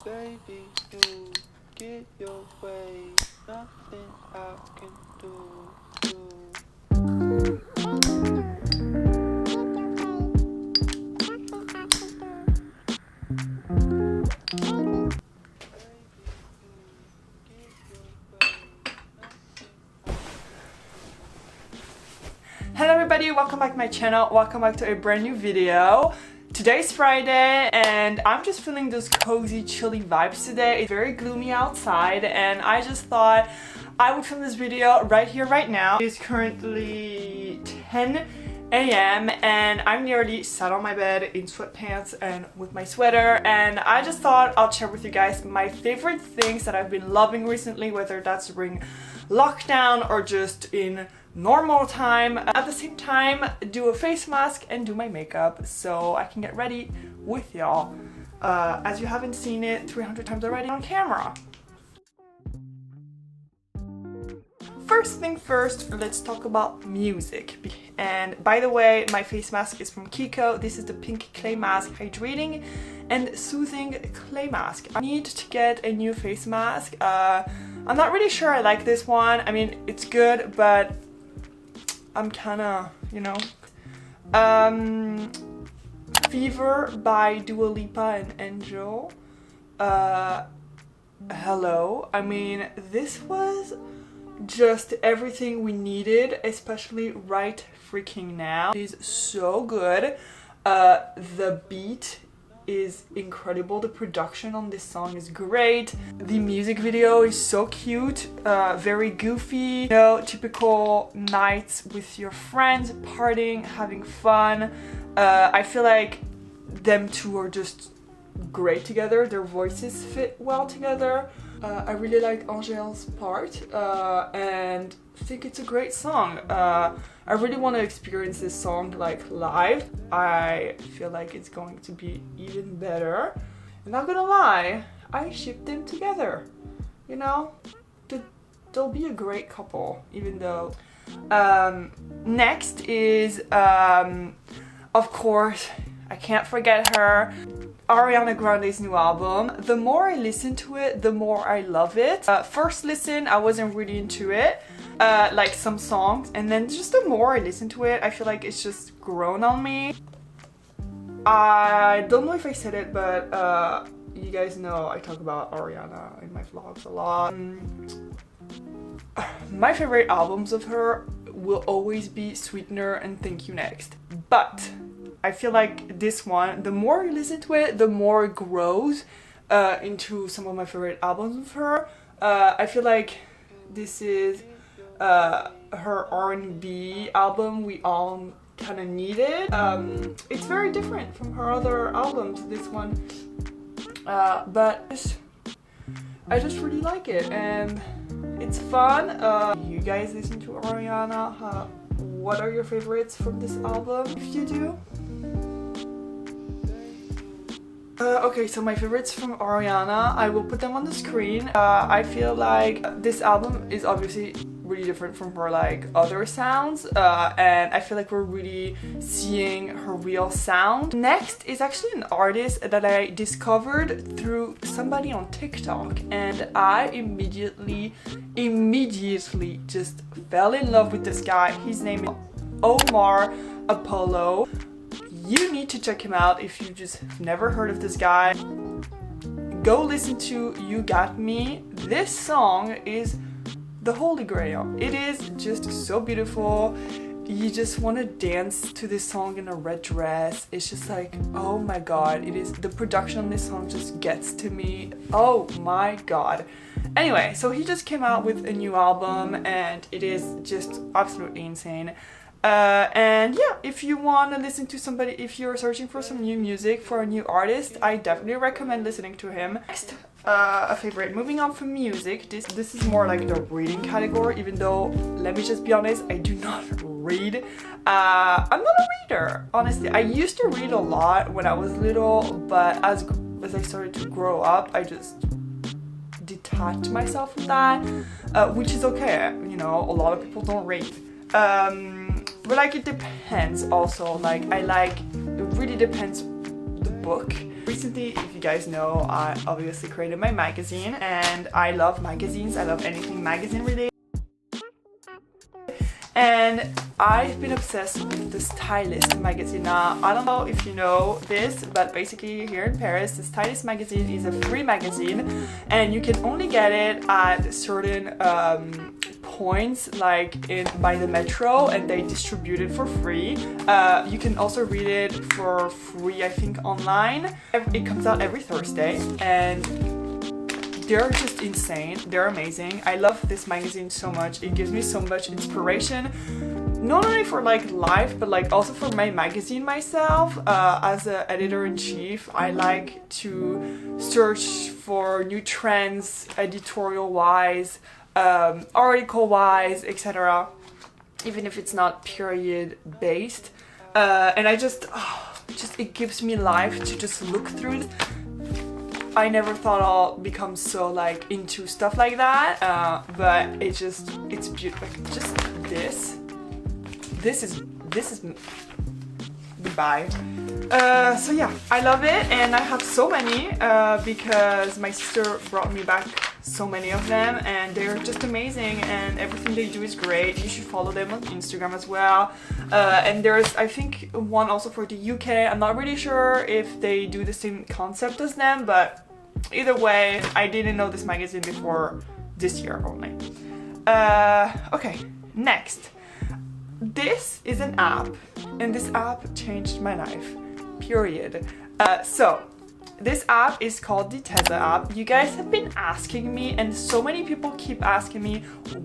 Baby, you get your way, nothing I can do. Hello everybody, welcome back to my channel, welcome back to a brand new video. Today's Friday and I'm just feeling those cozy, chilly vibes today. It's very gloomy outside and I just thought I would film this video right here, right now. It's currently 10 a.m. and I'm nearly sat on my bed in sweatpants and with my sweater, and I just thought I'll share with you guys my favorite things that I've been loving recently, whether that's during lockdown or just in normal time. At the same time, do a face mask and do my makeup so I can get ready with y'all, as you haven't seen it 300 times already on camera. First thing first, let's talk about music. And by the way, my face mask is from Kiko. This is the pink clay mask, hydrating and soothing clay mask. I need to get a new face mask. I'm not really sure I like this one. I mean, it's good, but I'm kinda, you know. Fever by Dua Lipa and Angele. Hello. I mean, this was just everything we needed, especially right freaking now. It is so good. The beat is incredible. The production on this song is great. The music video is so cute, very goofy, you know, typical nights with your friends, partying, having fun. I feel like them two are just great together. Their voices fit well together. I really like Angele's part and think it's a great song. I really want to experience this song like live. I feel like it's going to be even better. And not gonna lie, I ship them together. You know, they'll be a great couple, even though. Next is, of course, I can't forget her. Ariana Grande's new album. The more I listen to it, the more I love it. First listen, I wasn't really into it, like some songs, and then just the more I listen to it, I feel like it's just grown on me. I don't know if I said it, but you guys know I talk about Ariana in my vlogs a lot. My favorite albums of her will always be Sweetener and Thank You Next, but I feel like this one, the more you listen to it, the more it grows into some of my favorite albums of her. I feel like this is her R&B album we all kind of needed. It's very different from her other albums, this one, but I just really like it and it's fun. You guys listen to Ariana? What are your favorites from this album, if you do? Okay, so my favorites from Ariana, I will put them on the screen. I feel like this album is obviously really different from her like other sounds, and I feel like we're really seeing her real sound. Next is actually an artist that I discovered through somebody on TikTok, and I immediately just fell in love with this guy. His name is Omar Apollo. You need to check him out if you just never heard of this guy. Go listen to You Got Me. This song is the holy grail. It is just so beautiful. You just want to dance to this song in a red dress. It's just like, oh my god, it is, the production on this song just gets to me. Oh my god. Anyway, so he just came out with a new album and it is just absolutely insane. And yeah, if you want to listen to somebody, if you're searching for some new music for a new artist, I definitely recommend listening to him. Next, a favorite. Moving on from music, this is more like the reading category, even though, let me just be honest, I do not read. I'm not a reader, honestly. I used to read a lot when I was little, but as I started to grow up, I just detached myself from that, which is okay. You know, a lot of people don't read. But like, it depends also. Like, it really depends the book. Recently, if you guys know, I obviously created my magazine, and I love magazines. I love anything magazine related. And I've been obsessed with the Stylist magazine. Now, I don't know if you know this, but basically here in Paris, the Stylist magazine is a free magazine, and you can only get it at certain points, like by the metro, and they distribute it for free. You can also read it for free, I think, online. It comes out every Thursday, and they're just insane. They're amazing. I love this magazine so much. It gives me so much inspiration, not only for like life, but like also for my magazine myself. As an editor-in-chief, I like to search for new trends, editorial-wise, article-wise, etc. Even if it's not period-based. And I just it gives me life to just look through it. I never thought I'll become so like into stuff like that, but it's beautiful. Like, just this is goodbye. So yeah, I love it, and I have so many because my sister brought me back so many of them, and they're just amazing, and everything they do is great. You should follow them on Instagram as well. And there's, I think, one also for the UK. I'm not really sure if they do the same concept as them, but either way, I didn't know this magazine before this year only. Okay, next. This is an app, and this app changed my life, period. So, this app is called the Tezza app. You guys have been asking me, and so many people keep asking me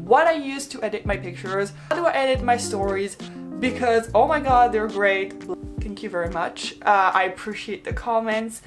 what I use to edit my pictures, how do I edit my stories, because oh my god, they're great. Thank you very much. I appreciate the comments,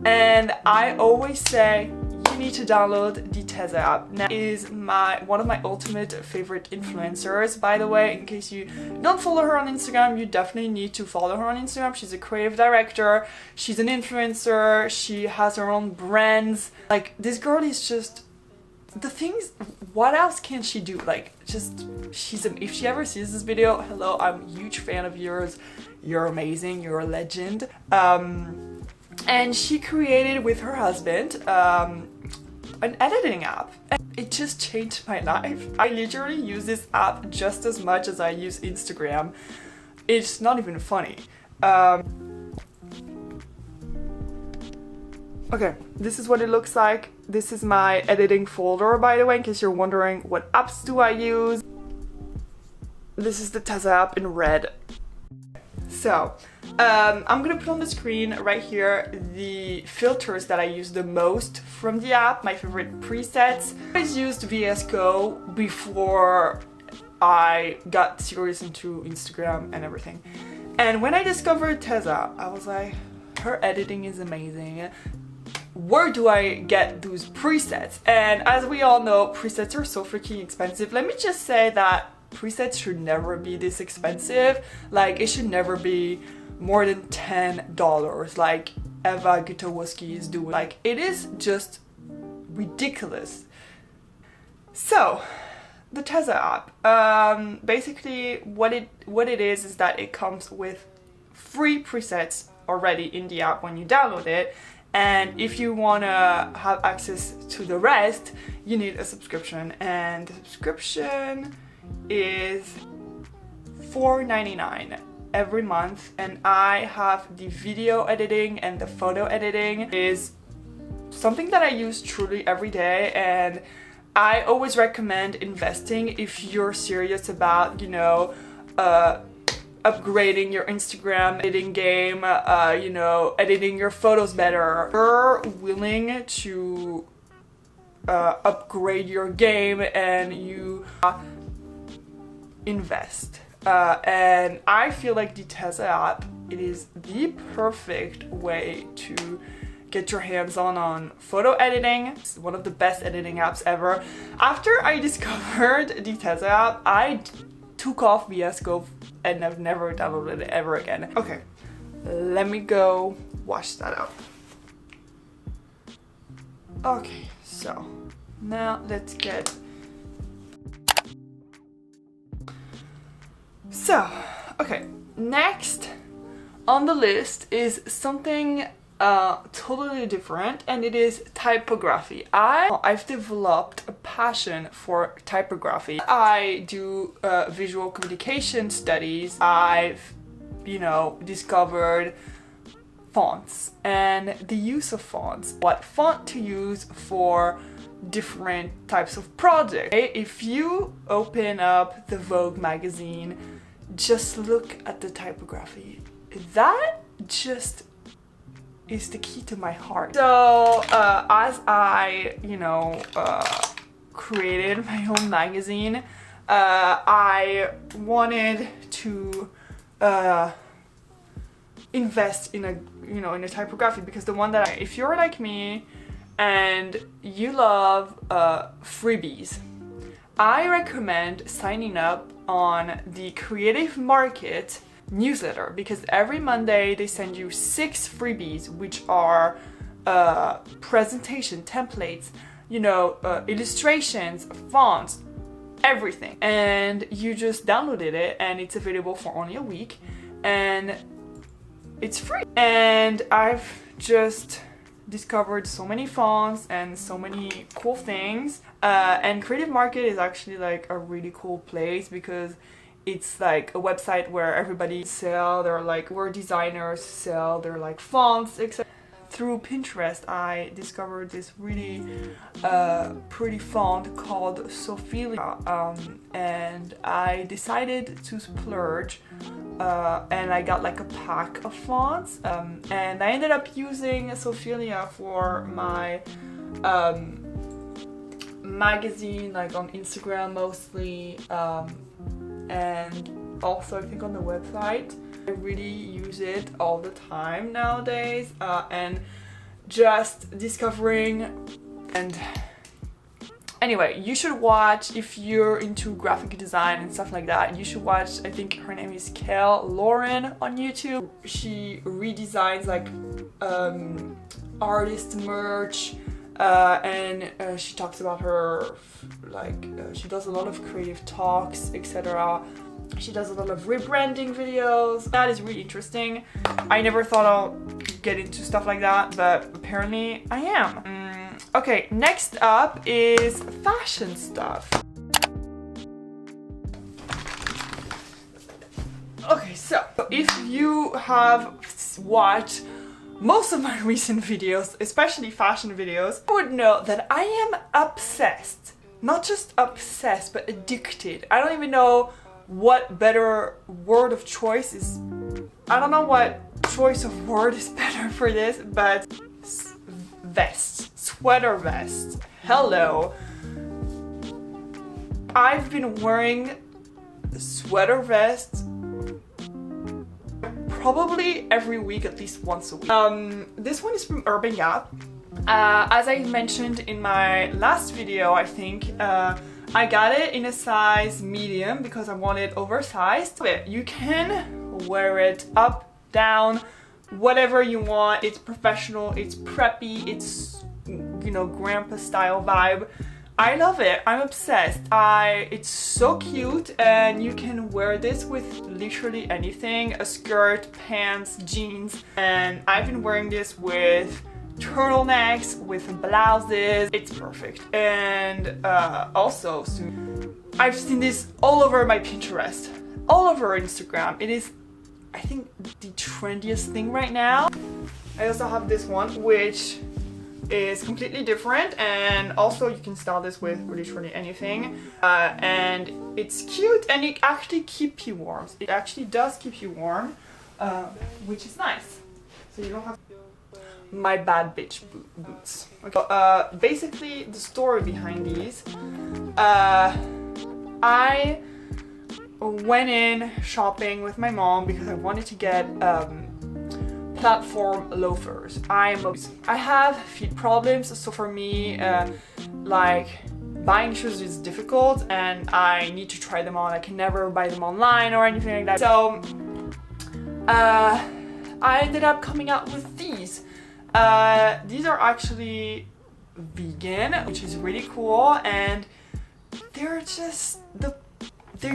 and I always say you need to download the Tezza app. Now is one of my ultimate favorite influencers, by the way. In case you don't follow her on Instagram, you definitely need to follow her on Instagram. She's a creative director, she's an influencer, she has her own brands. Like, this girl is just the things. What else can she do? Like, just if she ever sees this video, hello, I'm a huge fan of yours. You're amazing, you're a legend. And she created with her husband an editing app. And it just changed my life. I literally use this app just as much as I use Instagram. It's not even funny. Okay, this is what it looks like. This is my editing folder, by the way, in case you're wondering what apps do I use. This is the Tezza app in red. So, I'm gonna put on the screen right here the filters that I use the most from the app, my favorite presets. I always used VS Code before I got serious into Instagram and everything. And when I discovered Tezza, I was like, her editing is amazing. Where do I get those presets? And as we all know, presets are so freaking expensive. Let me just say that presets should never be this expensive. Like, it should never be more than $10 like Eva Gutowski is doing. Like, it is just ridiculous. So the Tezza app, basically what it is that it comes with free presets already in the app when you download it, and if you want to have access to the rest, you need a subscription, and the subscription is $4.99 every month. And I have the video editing and the photo editing is something that I use truly every day, and I always recommend investing if you're serious about, you know, upgrading your Instagram editing game, you know, editing your photos better. If you're willing to upgrade your game and you invest. And I feel like the Tezza app, it is the perfect way to get your hands on photo editing. It's one of the best editing apps ever. After I discovered the Tezza app, I took off VS Code and I've never downloaded it ever again. Okay, let me go wash that out. Okay, so now let's get... So, okay, next on the list is something totally different, and it is typography. I've developed a passion for typography. I do visual communication studies. I've, you know, discovered fonts and the use of fonts, what font to use for different types of projects. If you open up the Vogue magazine, just look at the typography. That just is the key to my heart. So as I, you know, created my own magazine, I wanted to invest in a, you know, in a typography, because the one that if you're like me and you love freebies, I recommend signing up on the Creative Market newsletter, because every Monday they send you 6 freebies, which are presentation templates, you know, illustrations, fonts, everything, and you just downloaded it and it's available for only a week and it's free. And I've just discovered so many fonts and so many cool things, and Creative Market is actually like a really cool place, because it's like a website where everybody sell their, like, where designers sell their like fonts, etc. Through Pinterest, I discovered this really pretty font called Sophilia, and I decided to splurge, and I got like a pack of fonts, and I ended up using Sophilia for my magazine, like on Instagram mostly, and also I think on the website. I really use it all the time nowadays, and just discovering. And anyway, you should watch, if you're into graphic design and stuff like that, you should watch, I think her name is Lauren on YouTube. She redesigns like artist merch, and she talks about her, like, she does a lot of creative talks, etc. She does a lot of rebranding videos. That is really interesting. I never thought I'll get into stuff like that, but apparently I am. Okay, next up is fashion stuff. Okay, so if you have watched most of my recent videos, especially fashion videos, you would know that I am obsessed. Not just obsessed, but addicted. I don't even know what better word of choice is. I don't know what choice of word is better for this, but vest, sweater vest. Hello. I've been wearing sweater vests probably every week, at least once a week. This one is from Urban Gap. As I mentioned in my last video, I think, I got it in a size medium because I want it oversized. You can wear it up, down, whatever you want. It's professional, it's preppy, it's, you know, grandpa style vibe. I love it. I'm obsessed. It's so cute, and you can wear this with literally anything. A skirt, pants, jeans, and I've been wearing this with turtlenecks, with blouses. It's perfect. And also soon, I've seen this all over my Pinterest, all over Instagram. It is, I think, the trendiest thing right now. I also have this one, which is completely different, and also you can style this with literally anything, and it's cute, and it actually keeps you warm. It actually does keep you warm, which is nice. So you don't have my bad bitch boots. Okay. Basically, the story behind these, I went in shopping with my mom because I wanted to get platform loafers. I have feet problems, so for me, like, buying shoes is difficult, and I need to try them on. I can never buy them online or anything like that. So I ended up coming out with these. These are actually vegan, which is really cool, and they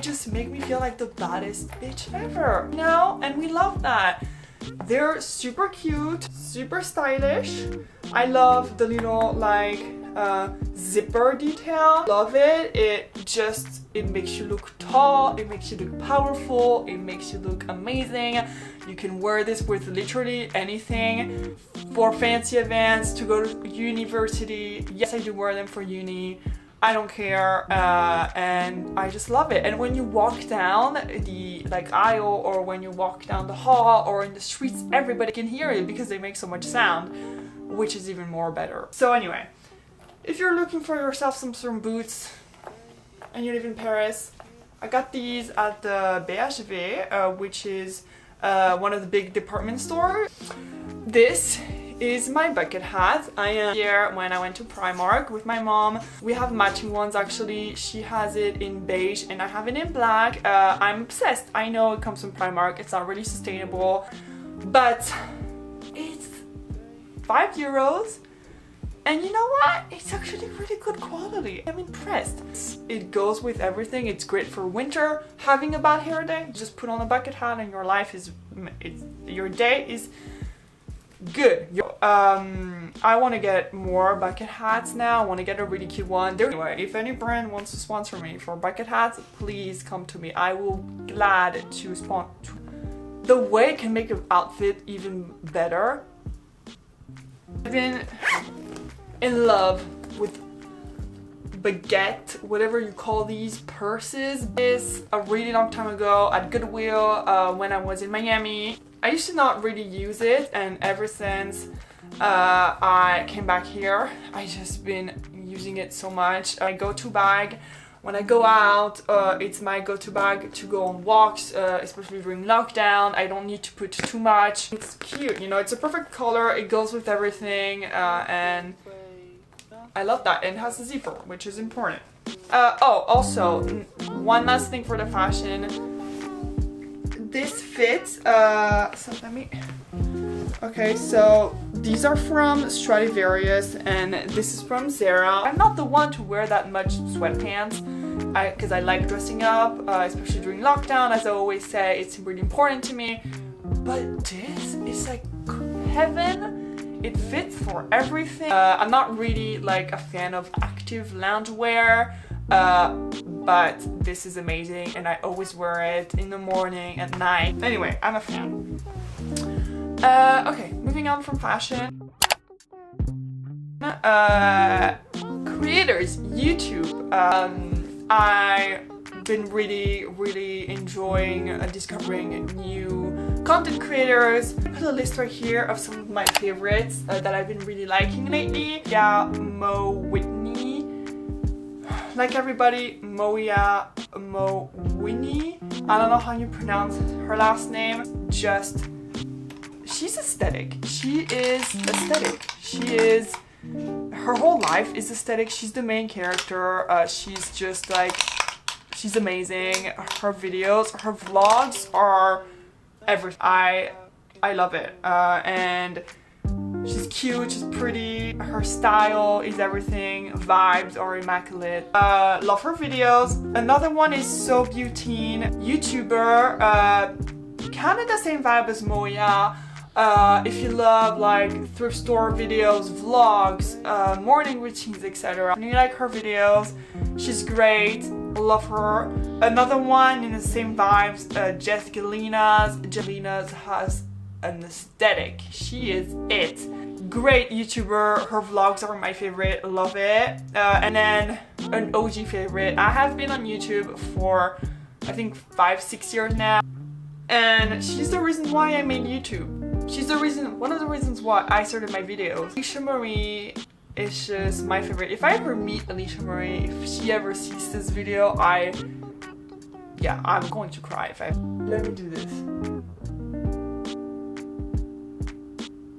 just make me feel like the baddest bitch ever, you know? And we love that. They're super cute, super stylish. I love the little like zipper detail. Love it. It makes you look tall, it makes you look powerful, it makes you look amazing. You can wear this with literally anything. For fancy events, to go to university. Yes, I do wear them for uni. I don't care, and I just love it. And when you walk down the like aisle, or when you walk down the hall or in the streets, everybody can hear it because they make so much sound, which is even more better. So anyway, if you're looking for yourself some boots and you live in Paris, I got these at the BHV, which is one of the big department stores. This is my bucket hat. I am here when I went to Primark with my mom. We have matching ones actually. She has it in beige and I have it in black. I'm obsessed. I know it comes from Primark. It's not really sustainable, but it's €5. And you know what? It's actually really good quality. I'm impressed. It goes with everything. It's great for winter. Having a bad hair day, just put on a bucket hat and your life is, your day is good. I want to get more bucket hats now. I want to get a really cute one. Anyway, if any brand wants to sponsor me for bucket hats, please come to me. I will glad to sponsor. The way it can make an outfit even better. I've been in love with baguette, whatever you call these purses. This a really long time ago at Goodwill when I was in Miami. I used to not really use it, and ever since I came back here, I just been using it so much. My go-to bag when I go out, it's my go-to bag to go on walks, especially during lockdown. I don't need to put too much. It's cute, you know, it's a perfect color, it goes with everything, and I love that. And it has a zipper, which is important. Oh, also, one last thing for the fashion. This fits, so let me, okay, so these are from Stradivarius and this is from Zara. I'm not the one to wear that much sweatpants because I like dressing up, especially during lockdown. As I always say, it's really important to me, but this is like heaven. It fits for everything. I'm not really like a fan of active loungewear, but this is amazing and I always wear it in the morning, at night. Anyway, I'm a fan. Okay, moving on from fashion. Creators, YouTube. I've been really enjoying discovering new content creators. I put a list right here of some of my favorites that I've been really liking lately. Yeah, mawwhinney. Like everybody, Moya, mawwhinney. I don't know how you pronounce her last name. Just, she's aesthetic. She is aesthetic. She is, her whole life is aesthetic. She's the main character. She's just like, she's amazing. Her videos, her vlogs are everything. I love it. And she's cute, she's pretty, her style is everything, vibes are immaculate. Love her videos. Another one is Sobeauteen, YouTuber, kind of the same vibe as Moya. If you love like thrift store videos, vlogs, morning routines, etc. And you like her videos, she's great, love her. Another one in the same vibes, Gelinas. Gelinas has an aesthetic. She is it. Great YouTuber. Her vlogs are my favorite. Love it. And then an OG favorite. I have been on YouTube for I think 5-6 years now, and she's the reason why I made YouTube. She's the reason, one of the reasons why I started my videos. Alisha Marie is just my favorite. If I ever meet Alisha Marie, if she ever sees this video, I'm going to cry if I. Let me do this.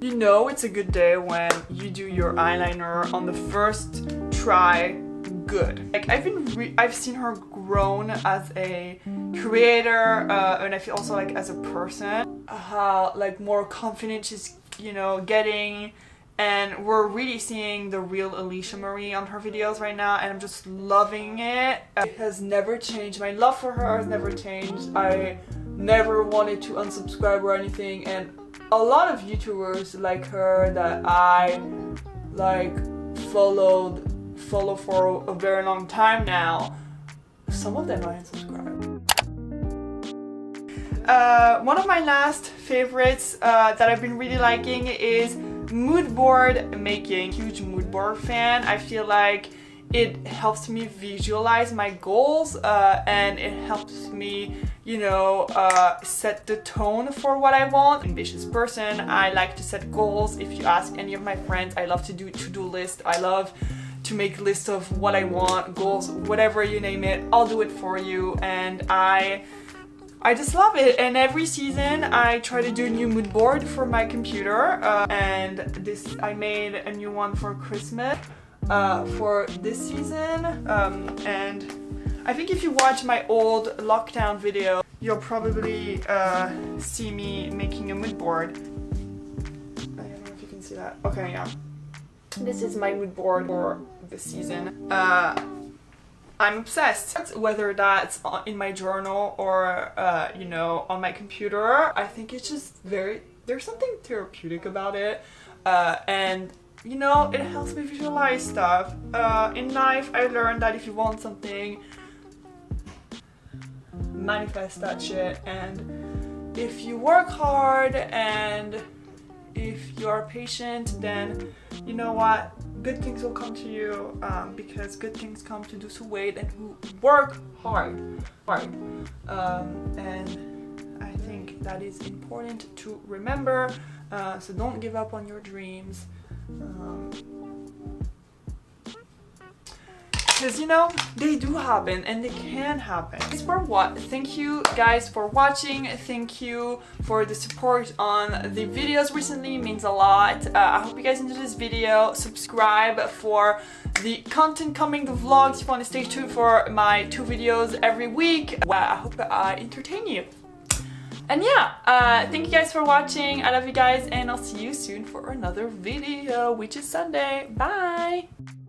You know it's a good day when you do your eyeliner on the first try good. Like I've seen her grown as a creator, and I feel also like as a person, how like more confident she's, you know, getting, and we're really seeing the real Alisha Marie on her videos right now, and I'm just loving it. It has never changed. My love for her has never changed. I never wanted to unsubscribe or anything, and A lot of YouTubers like her that I like follow for a very long time now, some of them I unsubscribed. One of my last favorites that I've been really liking is mood board making. Huge mood board fan. I feel like it helps me visualize my goals and it helps me, you know, set the tone for what I want. Ambitious person, I like to set goals. If you ask any of my friends, I love to do to-do list. I love to make lists of what I want, goals, whatever you name it, I'll do it for you. And I just love it. And every season I try to do a new mood board for my computer. And this, I made a new one for Christmas for this season. And I think if you watch my old lockdown video, you'll probably see me making a mood board. I don't know if you can see that. Okay, yeah. This is my mood board for this season. I'm obsessed. Whether that's in my journal or, you know, on my computer, I think it's just there's something therapeutic about it. And, you know, it helps me visualize stuff. In life, I learned that if you want something, manifest that shit. And if you work hard and if you are patient, then you know what? Good things will come to you because good things come to those who wait and who work hard. And I think that is important to remember. So don't give up on your dreams. Because, you know, they do happen and they can happen. Thank you guys for watching. Thank you for the support on the videos recently. It means a lot. I hope you guys enjoyed this video. Subscribe for the content coming, the vlogs. If you want to stay tuned for my 2 videos every week. Well, I hope I entertain you. And yeah, thank you guys for watching. I love you guys and I'll see you soon for another video, which is Sunday. Bye!